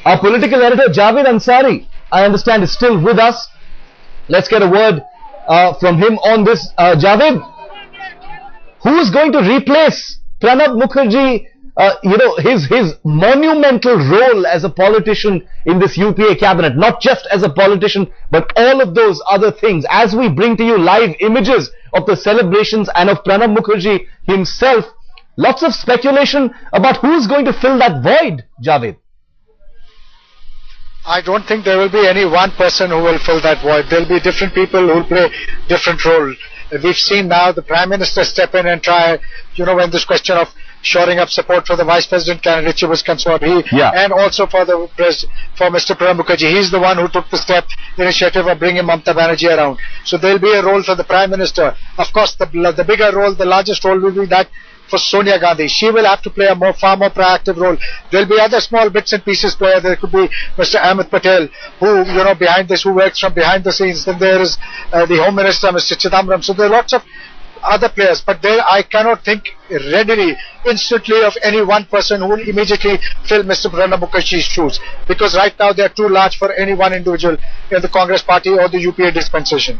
Our political editor Javed Ansari, I understand, is still with us. Let's get a word from him on this. Javed, who is going to replace Pranab Mukherjee? His monumental role as a politician in this UPA cabinet, not just as a politician, but all of those other things. As we bring to you live images of the celebrations and of Pranab Mukherjee himself, lots of speculation about who is going to fill that void, Javed. I don't think there will be any one person who will fill that void. There will be different people who will play different roles. We've seen now the Prime Minister step in and try, when this question of shoring up support for the Vice President candidature was concerned, and also for Mr. Pranab Mukherjee. He's the one who took the initiative of bringing Mamata Banerjee around. So there will be a role for the Prime Minister. Of course, the bigger role, the largest role will be that for Sonia Gandhi. She will have to play a far more proactive role. There will be other small bits and pieces player. There could be Mr. Ahmed Patel, who, behind this, who works from behind the scenes. Then there is the Home Minister, Mr. Chidambaram. So there are lots of other players, but there I cannot think readily, instantly of any one person who will immediately fill Mr. Pranab Mukherjee's shoes, because right now they are too large for any one individual in the Congress party or the UPA dispensation.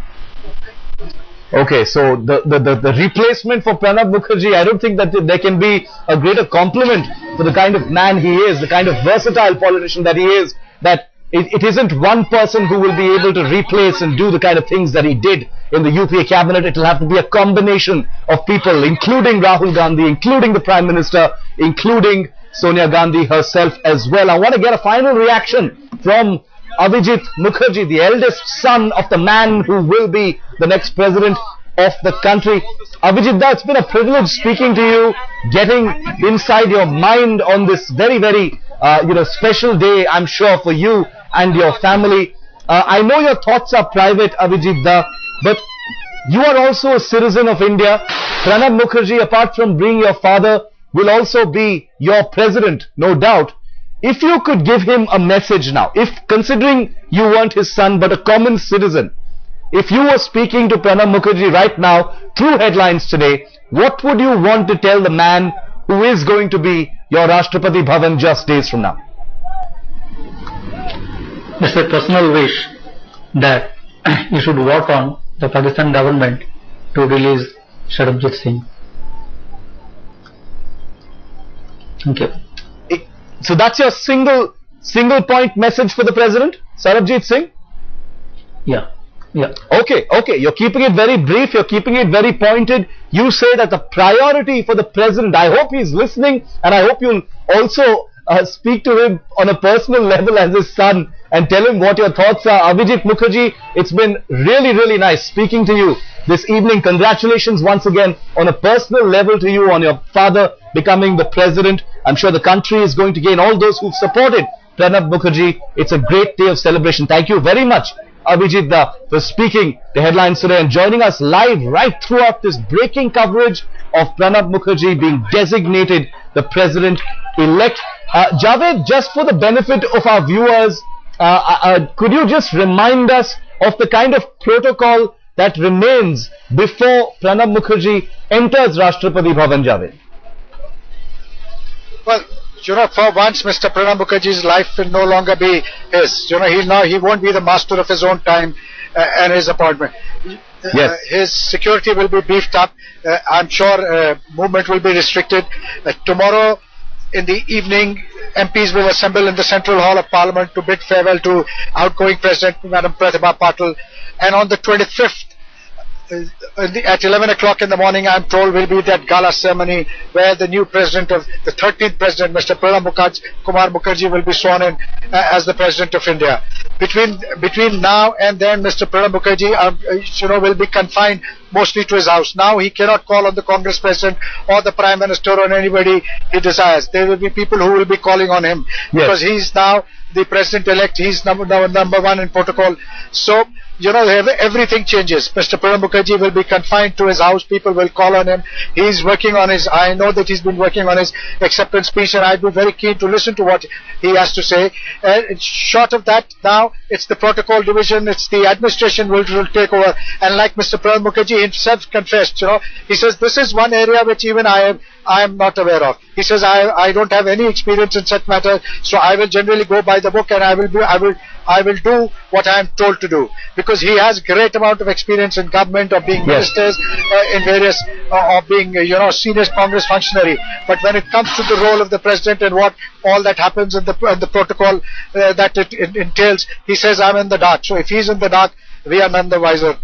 Okay, so the replacement for Pranab Mukherjee, I don't think that there can be a greater compliment for the kind of man he is, the kind of versatile politician that he is, that it isn't one person who will be able to replace and do the kind of things that he did in the UPA cabinet. It will have to be a combination of people, including Rahul Gandhi, including the Prime Minister, including Sonia Gandhi herself as well. I want to get a final reaction from Abhijit Mukherjee, the eldest son of the man who will be the next president of the country. Abhijit, it's been a privilege speaking to you, getting inside your mind on this very, very special day, I'm sure, for you and your family. I know your thoughts are private, Abhijit, but you are also a citizen of India. Pranab Mukherjee, apart from being your father, will also be your president, no doubt. If you could give him a message now, if considering you weren't his son but a common citizen, if you were speaking to Pranab Mukherjee right now through headlines today, what would you want to tell the man who is going to be your Rashtrapati Bhavan just days from now? It's a personal wish that you should work on the Pakistan government to release Sarabjit Singh. Thank you. So that's your single point message for the president, Sarabjit Singh? Yeah. Okay. You're keeping it very brief. You're keeping it very pointed. You say that the priority for the president, I hope he's listening, and I hope you'll also speak to him on a personal level as his son and tell him what your thoughts are. Abhijit Mukherjee, it's been really, really nice speaking to you this evening. Congratulations once again on a personal level to you on your father becoming the president. I'm sure the country is going to gain all those who've supported Pranab Mukherjee. It's a great day of celebration. Thank you very much, Abhijit for speaking the headlines today and joining us live right throughout this breaking coverage of Pranab Mukherjee being designated the president-elect. Javed, just for the benefit of our viewers, could you just remind us of the kind of protocol that remains before Pranab Mukherjee enters Rashtrapati Bhavan, Javed? Well, for once, Mr. Pranab Mukherjee's life will no longer be his. He won't be the master of his own time and his appointment. Yes. His security will be beefed up. I'm sure movement will be restricted. Tomorrow in the evening, MPs will assemble in the Central Hall of Parliament to bid farewell to outgoing President Madam Pratibha Patil. And on the 25th, at 11 o'clock in the morning, I'm told, will be that gala ceremony where the new president of the 13th president, Mr. Pranab Mukherjee, will be sworn in as the president of India. Between now and then, Mr. Pranab Mukherjee, will be confined mostly to his house. Now he cannot call on the Congress president or the Prime Minister or anybody he desires. There will be people who will be calling on him because he's now the president-elect. He's number one in protocol. So, everything changes. Mr. Pranab Mukherjee will be confined to his house. People will call on him. He's working on I know that he's been working on his acceptance speech, and I'd be very keen to listen to what he has to say. Short of that, now it's the protocol division, it's the administration will take over. And like Mr. Pranab Mukherjee himself confessed, he says, this is one area which even I have I am not aware of. He says, I don't have any experience in such matters, so I will generally go by the book, and I will do what I am told to do, because he has great amount of experience in government, of being ministers in various, of being senior Congress functionary. But when it comes to the role of the president and what all that happens in the protocol that it entails, he says, I'm in the dark. So if he's in the dark, we are none the wiser.